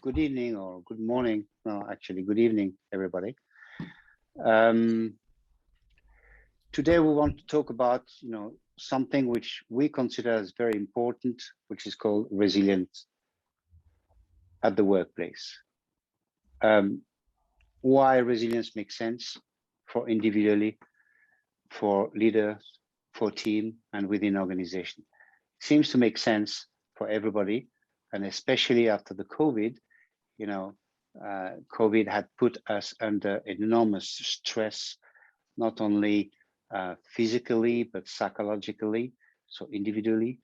good evening or good morning. No, actually, good evening, everybody. Today we want to talk about, something which we consider as very important, which is called resilience at the workplace. Why resilience makes sense for individually, for leaders, for team, and within organization. Seems to make sense for everybody, and especially after the COVID. COVID had put us under enormous stress, not only physically, but psychologically, so individually.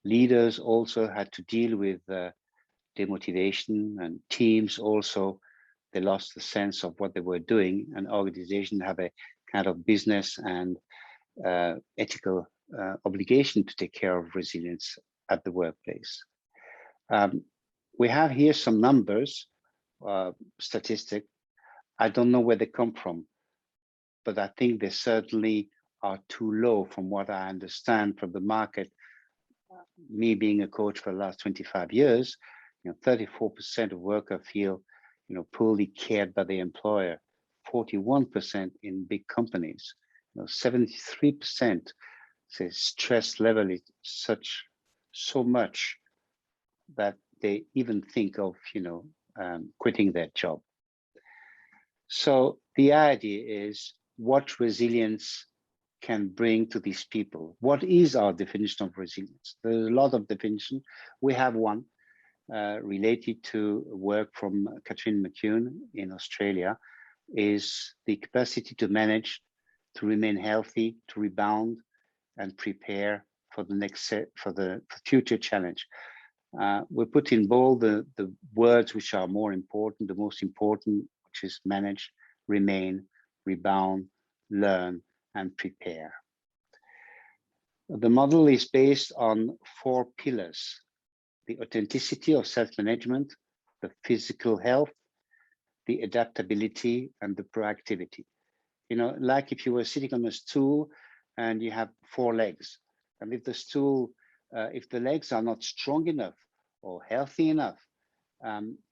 Leaders also had to deal with demotivation, and teams also, they lost the sense of what they were doing, and organizations have a kind of business and ethical obligation to take care of resilience at the workplace. We have here some numbers, statistic. I don't know where they come from, but I think they certainly are too low from what I understand from the market. Me being a coach for the last 25 years, 34% of workers feel, poorly cared by the employer, 41% in big companies, 73% say stress level is so much that they even think of, quitting their job. So the idea is what resilience can bring to these people. What is our definition of resilience? There's a lot of definition. We have one related to work from Catherine McCune in Australia, is the capacity to manage, to remain healthy, to rebound, and prepare for the next set, for the future challenge. We put in bold the words which are more important, the most important, which is manage, remain, rebound, learn, and prepare. The model is based on 4 pillars: the authenticity of self-management, the physical health, the adaptability, and the proactivity. Like if you were sitting on a stool and you have 4 legs, and if the stool, if the legs are not strong enough or healthy enough,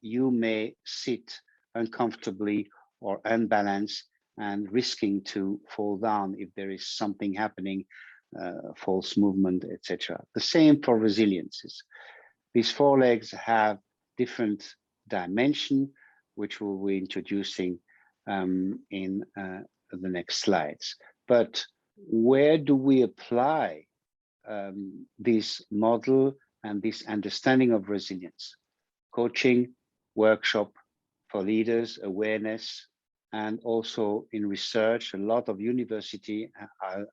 you may sit uncomfortably or unbalanced and risking to fall down if there is something happening, false movement, etc. The same for resiliences. These 4 legs have different dimension, which we'll be introducing in the next slides. But where do we apply this model and this understanding of resilience? Coaching, workshop for leaders, awareness, and also in research. A lot of universities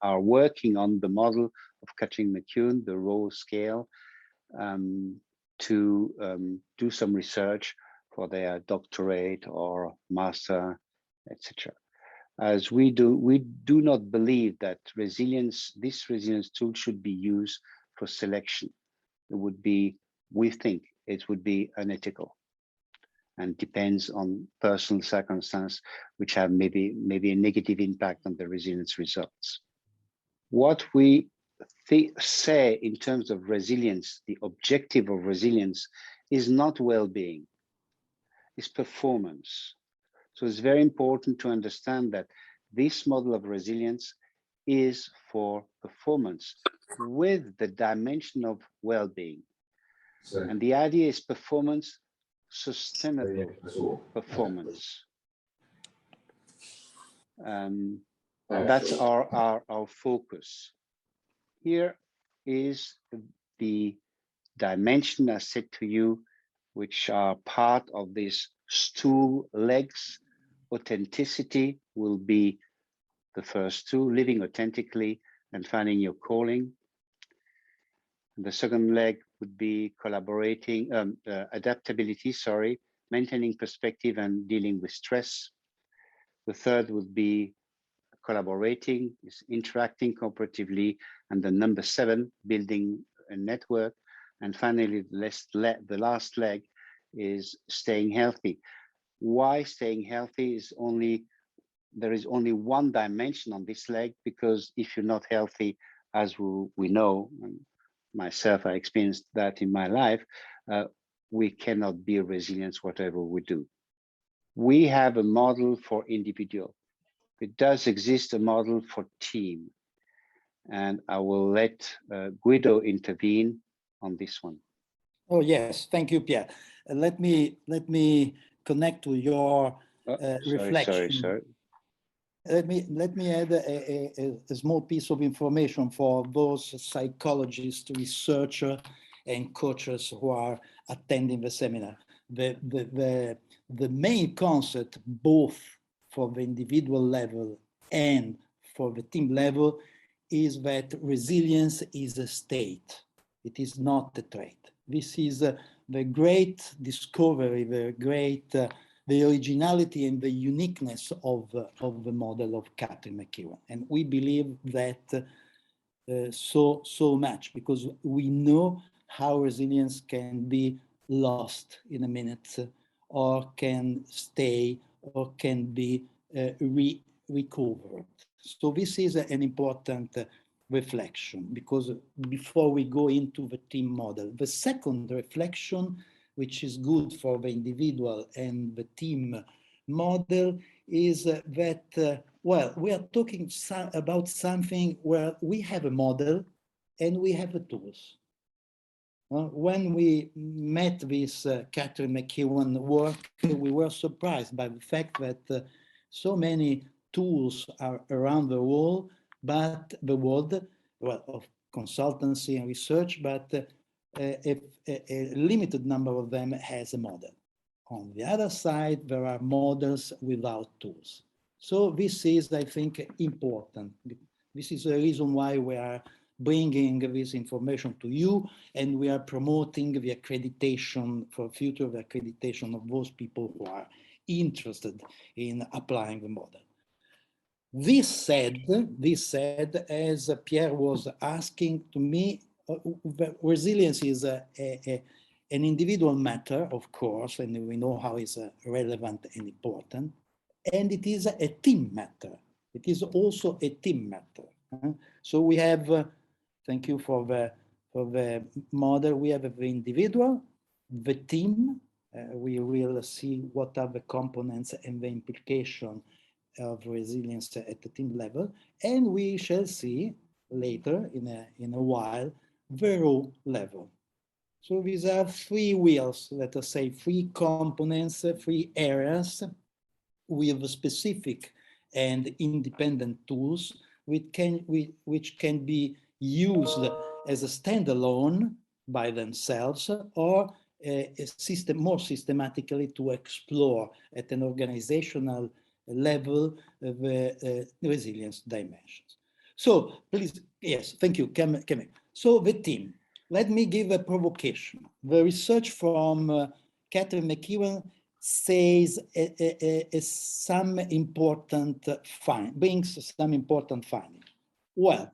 are working on the model of Catherine McCune, the role scale, to do some research for their doctorate or master, etc. As we do not believe that this resilience tool should be used for selection. It would be, we think it would be unethical and depends on personal circumstances, which have maybe a negative impact on the resilience results. What we say in terms of resilience, the objective of resilience is not well-being, it's performance. So it's very important to understand that this model of resilience is for performance with the dimension of well-being. And the idea is performance, sustainable performance. That's our focus. Here is the dimension I said to you, which are part of this stool legs. Authenticity will be the first 2, living authentically and finding your calling. And the second leg would be collaborating, adaptability, maintaining perspective and dealing with stress. The third would be collaborating, is interacting cooperatively. And the number 7, building a network. And finally, the last leg is staying healthy. Why staying healthy is there is only one dimension on this leg, because if you're not healthy, as we know, and myself, I experienced that in my life, we cannot be resilient whatever we do. We have a model for individual. It does exist a model for team. And I will let Guido intervene on this one. Oh, yes. Thank you, Pierre. Let me connect to your reflection. Sorry. Let me add a small piece of information for those psychologists, researchers, and coaches who are attending the seminar. The main concept, both for the individual level and for the team level, is that resilience is a state. It is not a trait. This is the great discovery, the originality and the uniqueness of the model of Catherine McEwen. And we believe that so much, because we know how resilience can be lost in a minute, or can stay, or can be recovered. So this is an important reflection, because before we go into the team model, the second reflection, which is good for the individual and the team model, is that, well, we are talking about something where we have a model and we have the tools. When we met this Catherine McEwen work, we were surprised by the fact that so many tools are around the world, well, of consultancy and research, but a limited number of them has a model. On the other side, there are models without tools. So this is, I think, important. This is the reason why we are bringing this information to you, and we are promoting the accreditation for future accreditation of those people who are interested in applying the model. This said, as Pierre was asking to me, resilience is an individual matter, of course, and we know how it's relevant and important, and it is a team matter. It is also a team matter. So we have, thank you for the model, we have the individual, the team, we will see what are the components and the implication of resilience at the team level, and we shall see later in a while the role level. So these are three wheels, let us say, three components, three areas with specific and independent tools which can be used as a standalone by themselves, or more systematically to explore at an organizational level the resilience dimensions. So please, yes, thank you, Kemek. So the team, let me give a provocation. The research from Catherine McEwen says some important brings some important findings. Well,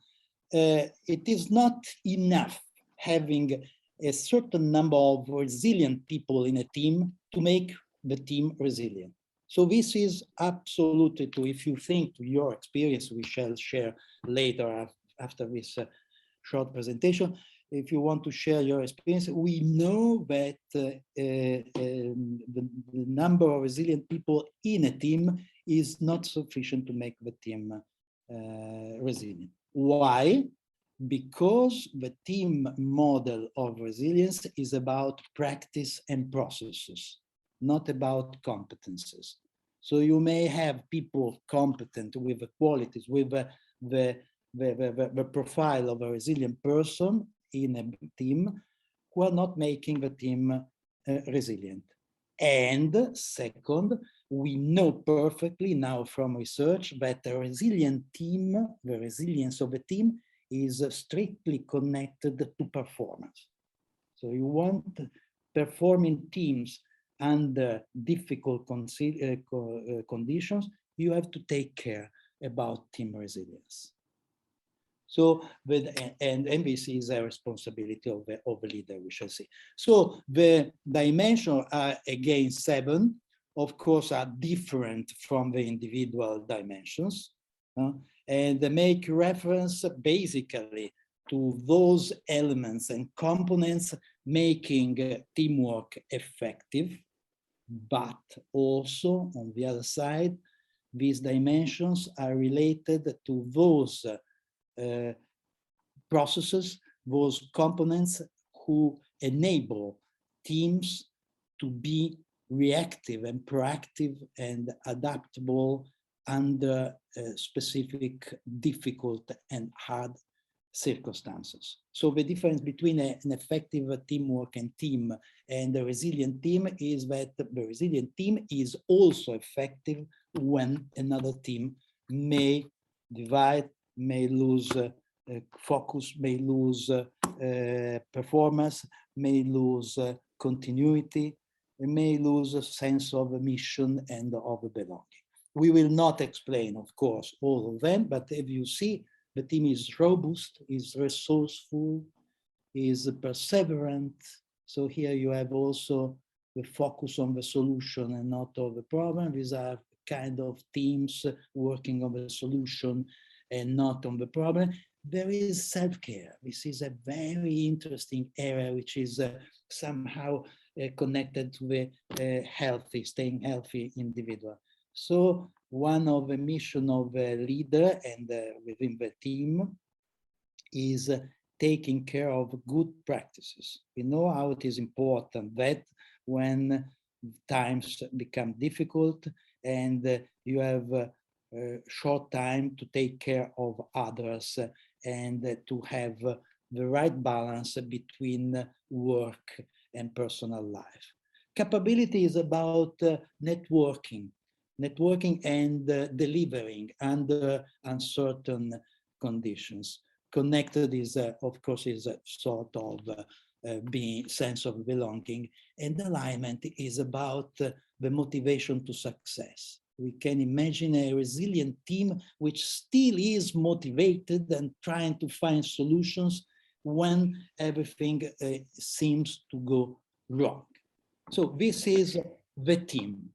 it is not enough having a certain number of resilient people in a team to make the team resilient. So this is absolutely true. If you think to your experience, we shall share later after this short presentation. If you want to share your experience, we know that the number of resilient people in a team is not sufficient to make the team resilient. Why? Because the team model of resilience is about practice and processes, not about competences. So you may have people competent with the qualities, with the profile of a resilient person in a team, who are not making the team resilient. And second, we know perfectly now from research that a resilient team, the resilience of a team, is strictly connected to performance. So you want performing teams under difficult conditions, you have to take care about team resilience. So, and this is a responsibility of the leader, we shall see. So the dimensions are again 7, of course, are different from the individual dimensions, and they make reference basically to those elements and components making teamwork effective, but also on the other side, these dimensions are related to those processes, those components who enable teams to be reactive and proactive and adaptable under specific, difficult and hard circumstances. So the difference between an effective teamwork and team and a resilient team is that the resilient team is also effective when another team may divide, may lose focus, may lose performance, may lose continuity, may lose a sense of a mission and of belonging. We will not explain, of course, all of them, but if you see, the team is robust, is resourceful, is perseverant. So here you have also the focus on the solution and not on the problem. These are kind of teams working on the solution and not on the problem. There is self-care. This is a very interesting area, which is somehow connected to the healthy, staying healthy individual. So one of the mission of a leader and within the team is taking care of good practices. We know how it is important that when times become difficult and you have short time to take care of others and to have the right balance between work and personal life. Capability is about networking and delivering under uncertain conditions. Connected is, of course, is a sort of being sense of belonging, and alignment is about the motivation to success. We can imagine a resilient team which still is motivated and trying to find solutions when everything seems to go wrong. So this is the team.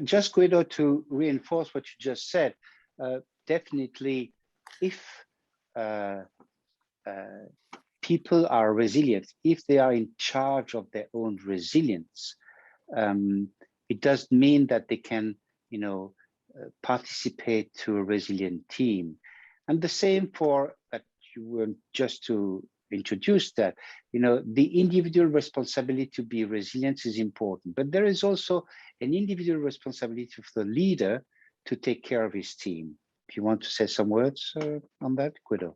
Just Guido, to reinforce what you just said, definitely if people are resilient, if they are in charge of their own resilience, it doesn't mean that they can, participate to a resilient team. And the same for that, you were just to introduce that, the individual responsibility to be resilient is important, but there is also an individual responsibility for the leader to take care of his team. If you want to say some words on that, Guido.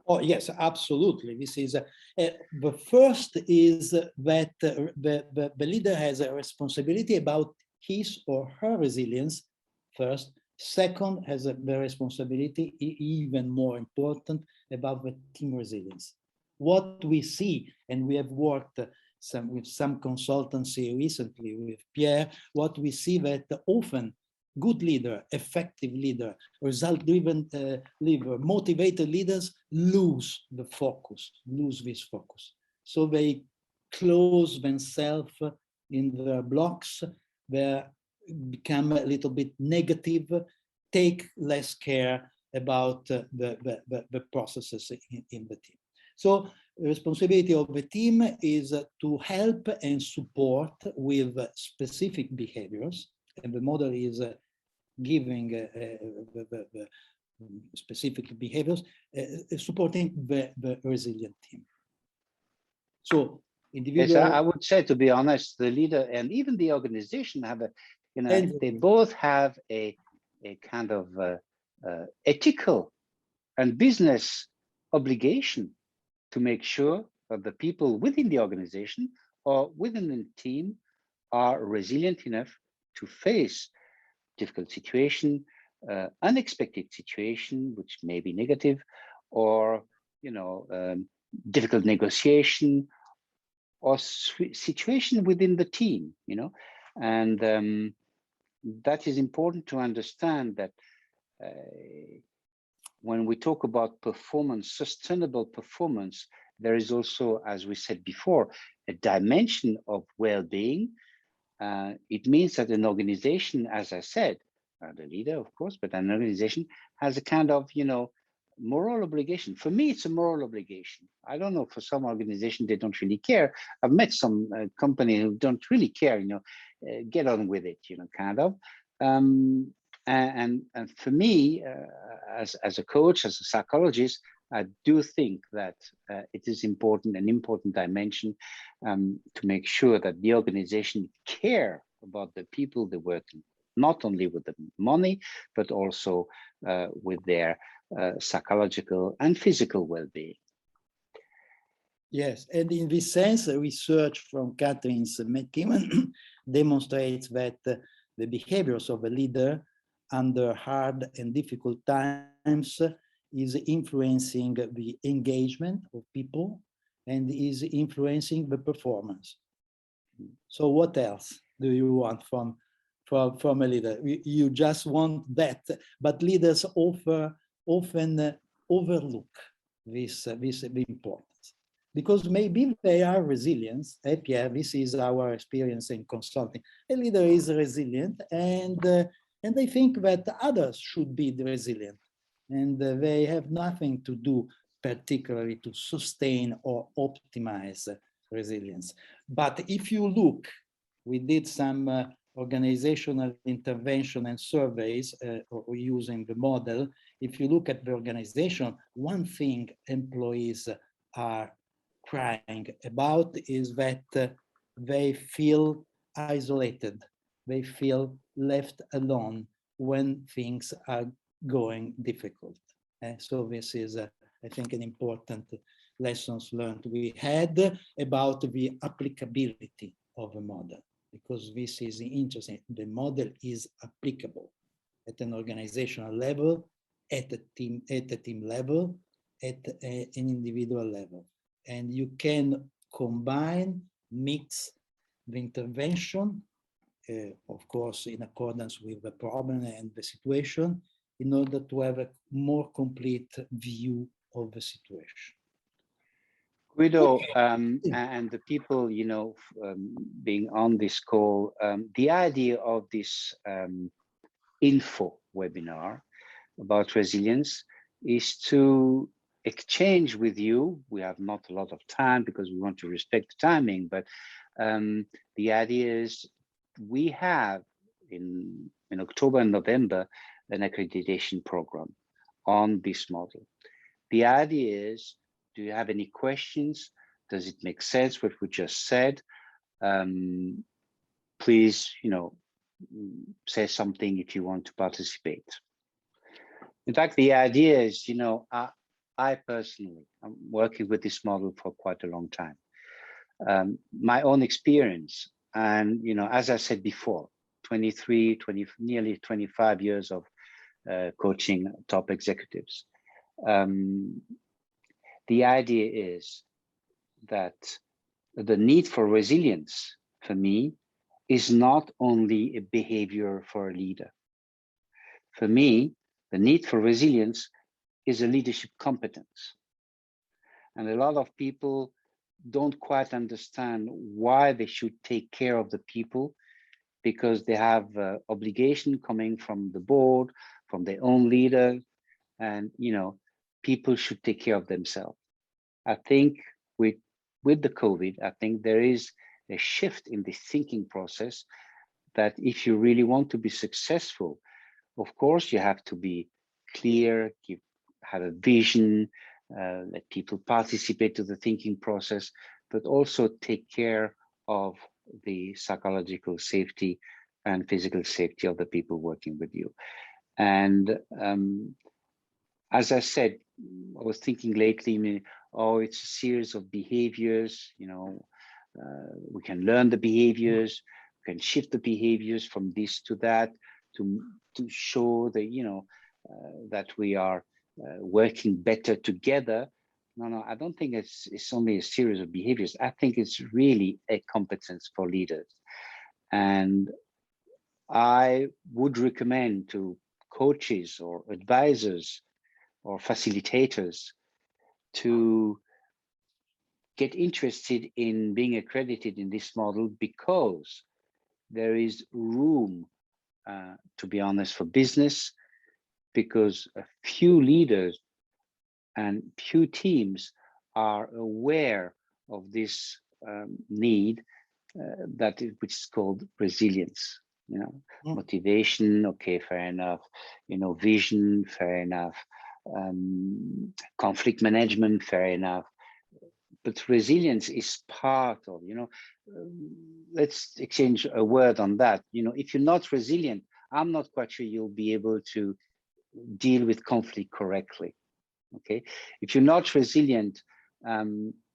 Oh, yes, absolutely. This is the first is that the leader has a responsibility about his or her resilience first. Second, has the responsibility, even more important, about the team resilience. What we see, and we have worked with some consultancy recently with Pierre, what we see that often good leader, effective leader, result-driven leader, motivated leaders lose the focus, lose this focus. So they close themselves in their blocks, they become a little bit negative, take less care about the processes in the team. So the responsibility of the team is to help and support with specific behaviors, and the model is giving the specific behaviors, supporting the resilient team. So individual. Yes, I would say, to be honest, the leader and even the organization have a, they both have a kind of ethical and business obligation to make sure that the people within the organization or within the team are resilient enough to face difficult situation, unexpected situation, which may be negative, or difficult negotiation, or situation within the team. And that is important to understand that when we talk about performance, sustainable performance, there is also, as we said before, a dimension of well-being. It means that an organization, as I said, the leader, of course, but an organization has a kind of, moral obligation. For me, it's a moral obligation. I don't know, for some organization, they don't really care. I've met some company who don't really care, get on with it, kind of. And for me, as a coach, as a psychologist, I do think that it is important, an important dimension to make sure that the organization care about the people they're working, not only with the money, but also with their psychological and physical well-being. Yes, and in this sense, research from Catherine's team demonstrates that the behaviors of a leader under hard and difficult times is influencing the engagement of people and is influencing the performance. So what else do you want from a leader? You just want that, but leaders often overlook this importance. Because maybe they are resilient. Pierre, this is our experience in consulting. A leader is resilient, and they think that others should be resilient, and they have nothing to do particularly to sustain or optimize resilience. But if you look, we did some organizational intervention and surveys using the model. If you look at the organization, one thing employees are crying about is that they feel isolated, they feel left alone when things are going difficult. So this is, I think, an important lessons learned we had about the applicability of a model, because this is interesting. The model is applicable at an organizational level, at a team level, at an individual level. And you can combine, mix the intervention, of course, in accordance with the problem and the situation, in order to have a more complete view of the situation. Guido, and the people, being on this call, the idea of this info webinar about resilience is to exchange with you. We have not a lot of time because we want to respect the timing, but the idea is we have in October and November an accreditation program on this model. The idea is, do you have any questions? Does it make sense what we just said? Please, say something if you want to participate. In fact, the idea is, I personally, I'm working with this model for quite a long time. My own experience, and as I said before, 23, nearly 25 years of coaching top executives. The idea is that the need for resilience, for me, is not only a behavior for a leader. For me, the need for resilience is a leadership competence. And a lot of people don't quite understand why they should take care of the people, because they have obligation coming from the board, from their own leader, and people should take care of themselves. I think with the COVID, I think there is a shift in the thinking process that if you really want to be successful, of course, you have to be clear, have a vision, let people participate to the thinking process, but also take care of the psychological safety and physical safety of the people working with you. And as I said, I was thinking lately, it's a series of behaviors, we can learn the behaviors, we can shift the behaviors from this to that to show that, that we are working better together. No, I don't think it's only a series of behaviors. I think it's really a competence for leaders. And I would recommend to coaches or advisors or facilitators to get interested in being accredited in this model, because there is room, to be honest, for business, because a few leaders and few teams are aware of this need which is called resilience. Motivation, okay, fair enough. Vision, fair enough. Conflict management, fair enough. But resilience is part of, let's exchange a word on that. If you're not resilient, I'm not quite sure you'll be able to deal with conflict correctly. Okay, if you're not resilient,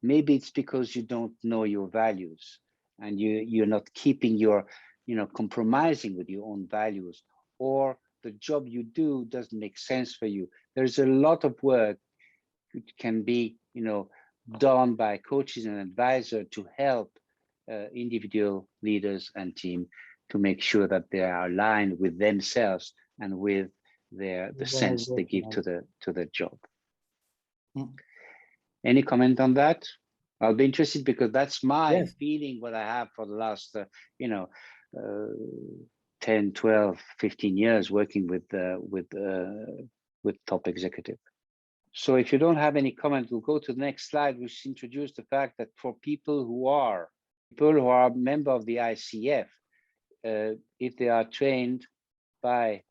maybe it's because you don't know your values and you're not keeping your, compromising with your own values, or the job you do doesn't make sense for you. There's a lot of work which can be, done by coaches and advisors to help individual leaders and team to make sure that they are aligned with themselves and with the sense they give to the job. Any comment on that? I'll be interested, because that's my feeling, what I have for the last 10, 12, 15 years working with top executive. So if you don't have any comment, we'll go to the next slide, which introduces the fact that for people who are a member of the ICF, if they are trained by,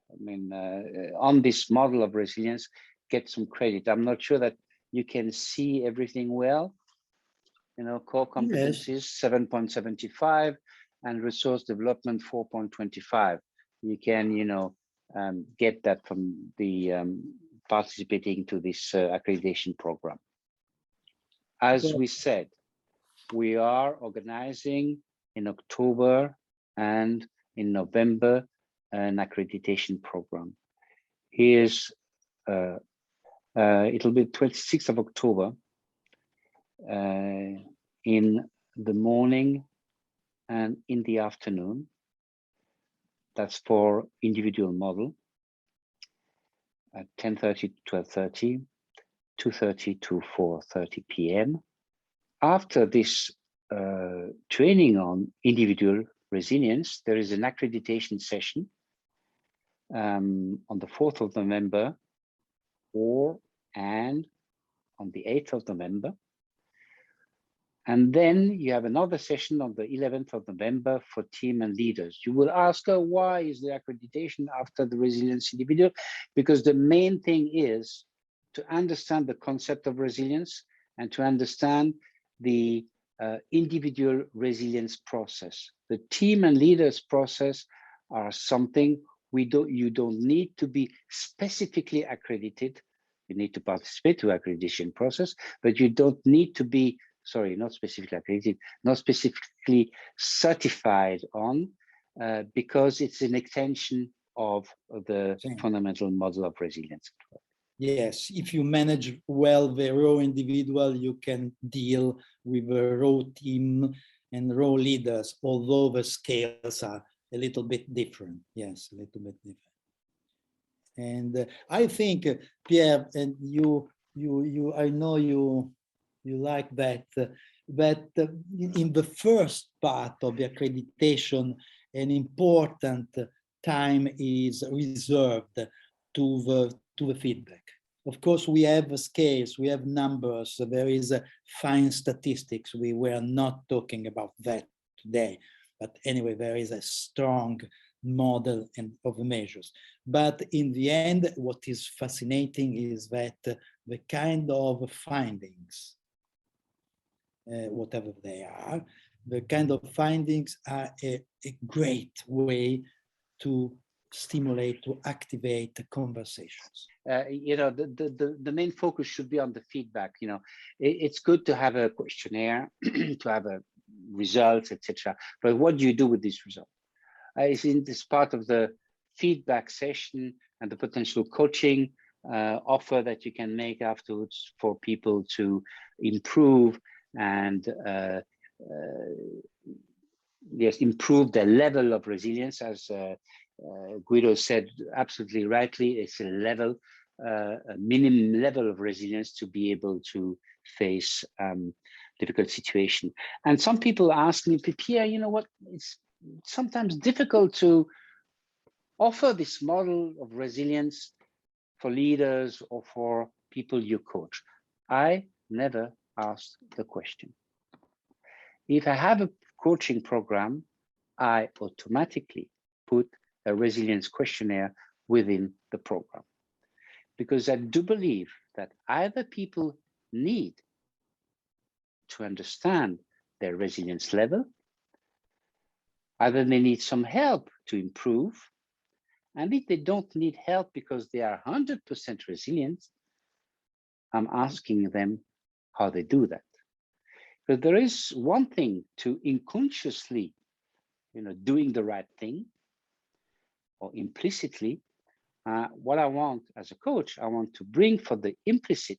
on this model of resilience, get some credit. I'm not sure that you can see everything well. Core competencies 7.75 and resource development 4.25. You can, get that from the participating to this accreditation program. As we said, we are organizing in October and in November an accreditation program. Here's it'll be 26th of October in the morning and in the afternoon. That's for individual model at 10:30 to 12:30, 2:30 to 4:30 p.m. After this training on individual resilience, there is an accreditation session on the 4th of November and on the 8th of November. And then you have another session on the 11th of November for team and leaders. You will ask her, why is the accreditation after the resilience individual? Because the main thing is to understand the concept of resilience and to understand the individual resilience process. The team and leaders process are something you don't need to be specifically accredited. You need to participate to accreditation process, but you don't need to be, sorry, not specifically accredited, not specifically certified on, because it's an extension of the fundamental model of resilience. Yes, if you manage well the raw individual, you can deal with the raw team and raw leaders, although the scales are a little bit different. Yes, a little bit different. And I think, Pierre, and you, I know you like that, in the first part of the accreditation, an important time is reserved to the feedback. Of course, we have scales, we have numbers, there is fine statistics. We were not talking about that today, but anyway, there is a strong model of measures. But in the end, what is fascinating is that the kind of findings, whatever they are, the kind of findings are a great way to stimulate, to activate conversations. The main focus should be on the feedback. It's good to have a questionnaire, to have a results, etc. But what do you do with these results? Is in this part of the feedback session and the potential coaching offer that you can make afterwards for people to improve and yes, improve the level of resilience, as Guido said absolutely rightly. It's a level, a minimum level of resilience to be able to face difficult situation. And some people ask me, Pierre, you know what? It's sometimes difficult to offer this model of resilience for leaders or for people you coach? I never asked the question. If I have a coaching program, I automatically put a resilience questionnaire within the program, because I do believe that either people need to understand their resilience level, either they need some help to improve, and if they don't need help because they are 100% resilient, I'm asking them how they do that. But there is one thing to unconsciously, doing the right thing, or implicitly. What I want as a coach, I want to bring from the implicit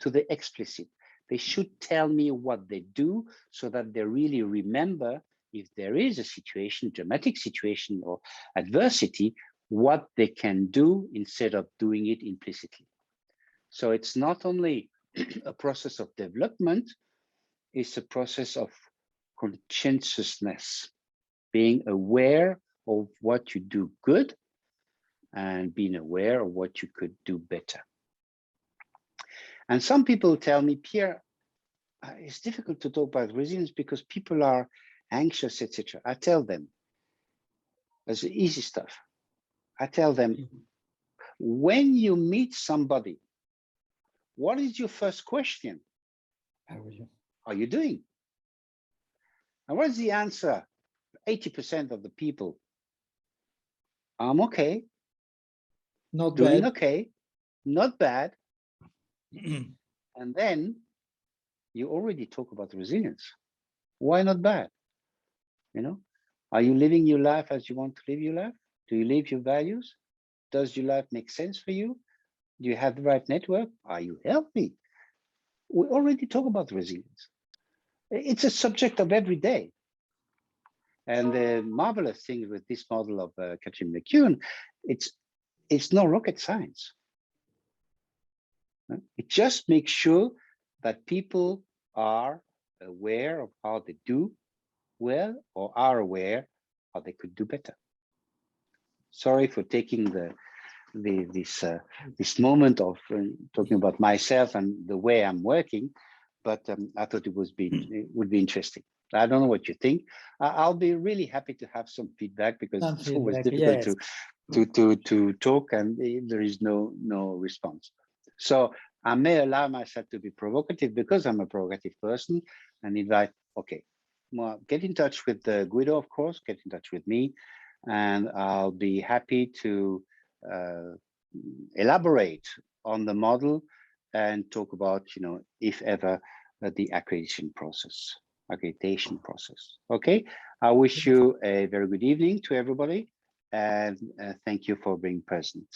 to the explicit. They should tell me what they do so that they really remember, if there is a situation, dramatic situation or adversity, what they can do instead of doing it implicitly. So it's not only a process of development, it's a process of conscientiousness, being aware of what you do good and being aware of what you could do better. And some people tell me, Pierre, it's difficult to talk about resilience because people are anxious, etc. I tell them, that's the easy stuff. I tell them, when you meet somebody, what is your first question? How are you? How are you doing? And what is the answer? 80% of the people, I'm okay. Not Doing bad. okay, not bad. And then you already talk about resilience. Why not bad? Are you living your life as you want to live your life? Do you live your values? Does your life make sense for you? Do you have the right network? Are you healthy? We already talk about resilience. It's a subject of every day. And the marvelous thing with this model of Catherine McCune, it's no rocket science. It just makes sure that people are aware of how they do well, or are aware how they could do better. Sorry for taking this moment of talking about myself and the way I'm working, but I thought it would be interesting. I don't know what you think. I'll be really happy to have some feedback, because it's always difficult to talk and there is no response. So I may allow myself to be provocative because I'm a provocative person, and invite, okay, well, get in touch with Guido, of course, get in touch with me, and I'll be happy to elaborate on the model and talk about, if ever, the accreditation process. Okay, I wish you a very good evening to everybody, and thank you for being present.